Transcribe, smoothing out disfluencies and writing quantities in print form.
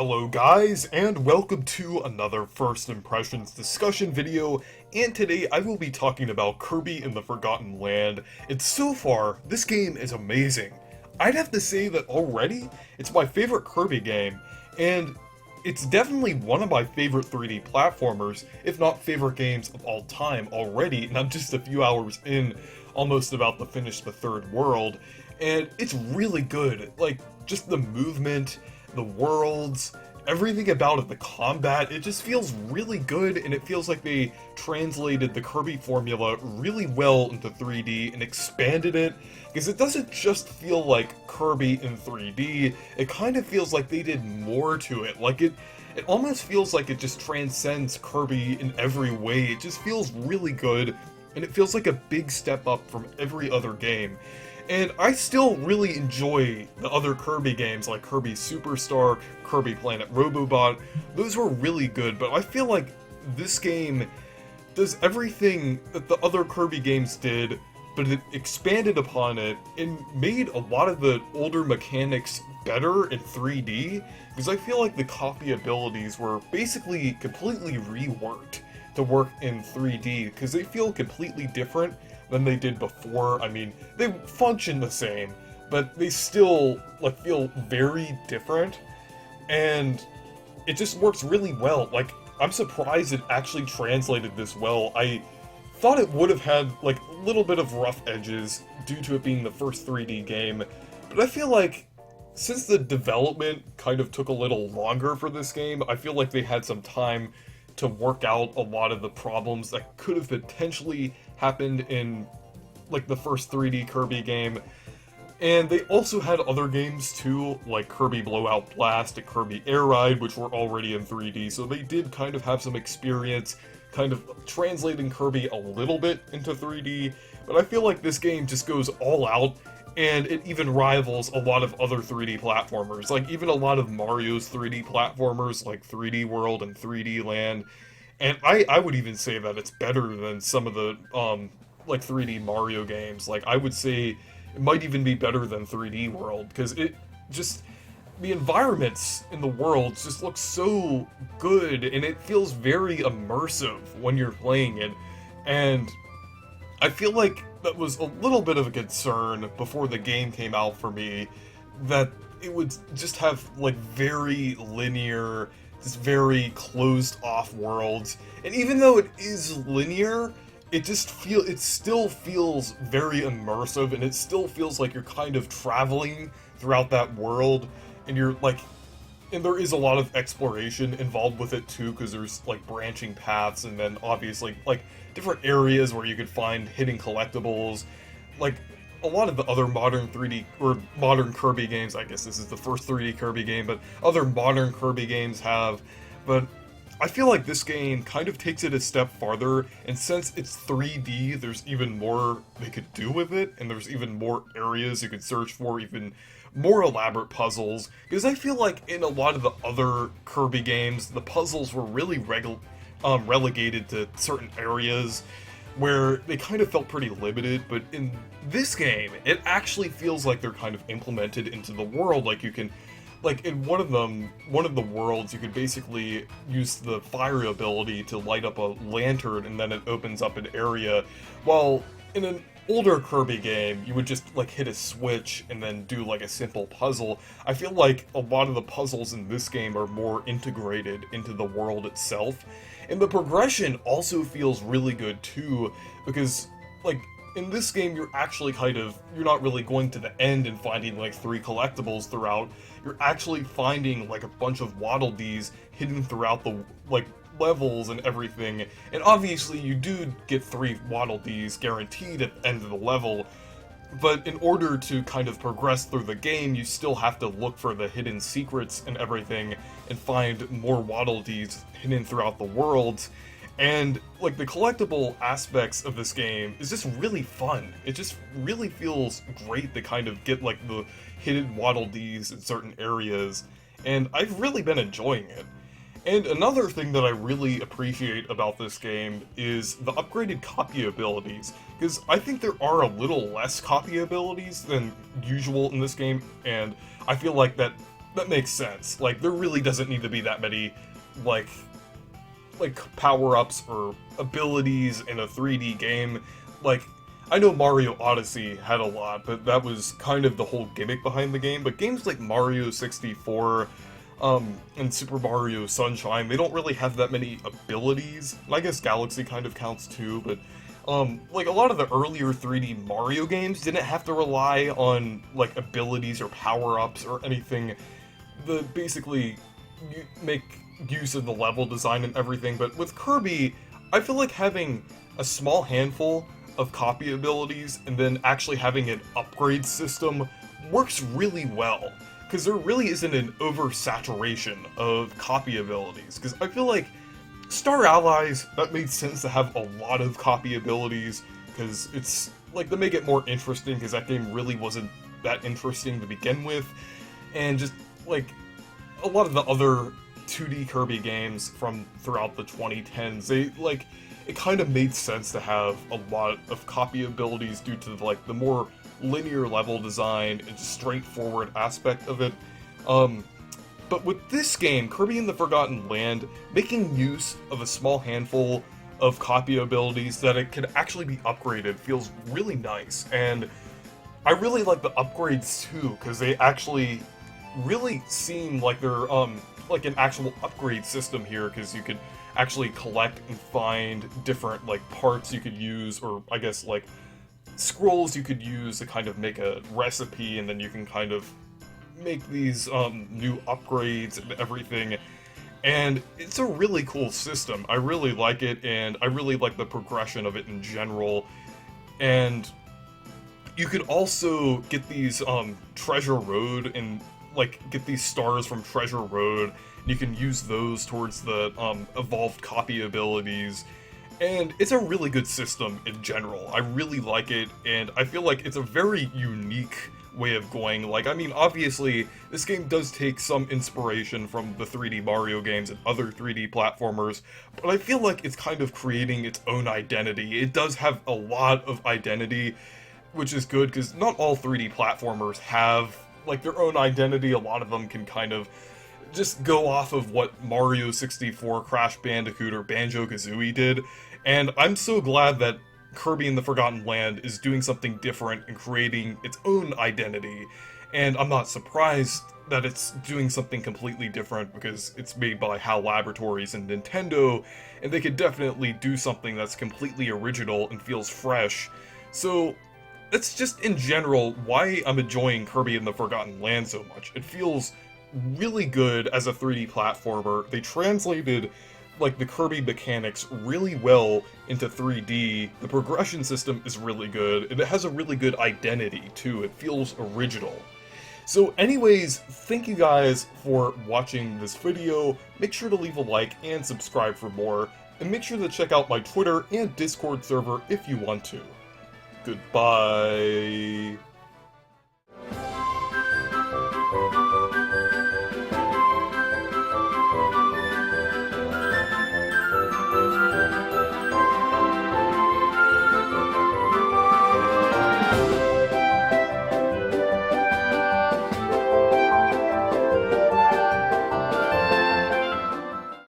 Hello guys, and welcome to another First Impressions discussion video, and today I will be talking about Kirby in the Forgotten Land, and so far, this game is amazing. I'd have to say that already, it's my favorite Kirby game, and it's definitely one of my favorite 3D platformers, if not favorite games of all time already, and I'm just a few hours in, almost about to finish the third world, and it's really good. Like, just the movement, the worlds, everything about it, the combat, it just feels really good, and it feels like they translated the Kirby formula really well into 3D and expanded it, because it doesn't just feel like Kirby in 3D, it kind of feels like they did more to it. Like, it almost feels like it just transcends Kirby in every way. It just feels really good, and it feels like a big step up from every other game. And I still really enjoy the other Kirby games like Kirby Superstar, Kirby Planet Robobot. Those were really good, but I feel like this game does everything that the other Kirby games did, but it expanded upon it and made a lot of the older mechanics better in 3D, because I feel like the copy abilities were basically completely reworked to work in 3D, because they feel completely different than they did before. I mean, they function the same, but they still like feel very different, and it just works really well. Like, I'm surprised it actually translated this well. I thought it would have had like a little bit of rough edges due to it being the first 3D game, but I feel like since the development kind of took a little longer for this game, I feel like they had some time to work out a lot of the problems that could have potentially happened in like the first 3D Kirby game. And they also had other games too, like Kirby Blowout Blast and Kirby Air Ride, which were already in 3D, so they did kind of have some experience kind of translating Kirby a little bit into 3D, but I feel like this game just goes all out, and it even rivals a lot of other 3D platformers, like even a lot of Mario's 3D platformers, like 3D World and 3D Land, and I would even say that it's better than some of the, like 3D Mario games. Like, I would say it might even be better than 3D World, because it just, the environments in the worlds just look so good, and it feels very immersive when you're playing it, and I feel like that was a little bit of a concern before the game came out for me, that it would just have like very linear, just very closed off worlds, and even though it is linear, it still feels very immersive, and it still feels like you're kind of traveling throughout that world, and you're like, and there is a lot of exploration involved with it too, because there's like branching paths, and then obviously like different areas where you could find hidden collectibles, like a lot of the other modern 3D or modern Kirby games. I guess this is the first 3D Kirby game, but other modern Kirby games have. But I feel like this game kind of takes it a step farther, and since it's 3D, there's even more they could do with it, and there's even more areas you could search for, even more elaborate puzzles, because I feel like in a lot of the other Kirby games, the puzzles were really relegated to certain areas where they kind of felt pretty limited, but in this game, it actually feels like they're kind of implemented into the world. Like, you can, like in one of the worlds, you could basically use the fire ability to light up a lantern, and then it opens up an area, while in an older Kirby game, you would just like hit a switch and then do like a simple puzzle. I feel like a lot of the puzzles in this game are more integrated into the world itself, and the progression also feels really good too, because like in this game you're actually you're not really going to the end and finding like 3 collectibles throughout. You're actually finding like a bunch of Waddle Dees hidden throughout the like levels and everything, and obviously you do get 3 Waddle Dees guaranteed at the end of the level, but in order to kind of progress through the game, you still have to look for the hidden secrets and everything, and find more Waddle Dees hidden throughout the worlds, and like the collectible aspects of this game is just really fun. It just really feels great to kind of get like the hidden Waddle Dees in certain areas, and I've really been enjoying it. And another thing that I really appreciate about this game is the upgraded copy abilities, because I think there are a little less copy abilities than usual in this game, and I feel like that that makes sense. Like, there really doesn't need to be that many, like power-ups or abilities in a 3D game. Like, I know Mario Odyssey had a lot, but that was kind of the whole gimmick behind the game. But games like Mario 64, and Super Mario Sunshine, they don't really have that many abilities. I guess Galaxy kind of counts too, but like a lot of the earlier 3D Mario games didn't have to rely on like abilities or power-ups or anything. Basically make use of the level design and everything, but with Kirby, I feel like having a small handful of copy abilities and then actually having an upgrade system works really well, because there really isn't an oversaturation of copy abilities, because I feel like Star Allies, that made sense to have a lot of copy abilities, because it's, like, to make it more interesting, because that game really wasn't that interesting to begin with, and just, like, a lot of the other 2D Kirby games from throughout the 2010s, they, like, it kind of made sense to have a lot of copy abilities due to, like, the more linear level design and just straightforward aspect of it. But with this game, Kirby and the Forgotten Land, making use of a small handful of copy abilities that it could actually be upgraded feels really nice, and I really like the upgrades too, because they actually really seem like they're, like an actual upgrade system here, because you could actually collect and find different, like, parts you could use, or I guess, like, scrolls you could use to kind of make a recipe, and then you can kind of make these new upgrades and everything, and it's a really cool system. I really like it, and I really like the progression of it in general, and you could also get these Treasure Road and, like, get these stars from Treasure Road, and you can use those towards the evolved copy abilities, and it's a really good system in general. I really like it, and I feel like it's a very unique way of going. Like, I mean, obviously, this game does take some inspiration from the 3D Mario games and other 3D platformers, but I feel like it's kind of creating its own identity. It does have a lot of identity, which is good, because not all 3D platformers have, like, their own identity. A lot of them can kind of just go off of what Mario 64, Crash Bandicoot, or Banjo-Kazooie did, and I'm so glad that Kirby and the Forgotten Land is doing something different and creating its own identity, and I'm not surprised that it's doing something completely different, because it's made by HAL Laboratories and Nintendo, and they could definitely do something that's completely original and feels fresh. So that's just, in general, why I'm enjoying Kirby and the Forgotten Land so much. It feels really good as a 3D platformer. They translated, like, the Kirby mechanics really well into 3D. The progression system is really good, and it has a really good identity, too. It feels original. So anyways, thank you guys for watching this video. Make sure to leave a like and subscribe for more, and make sure to check out my Twitter and Discord server if you want to. Goodbye.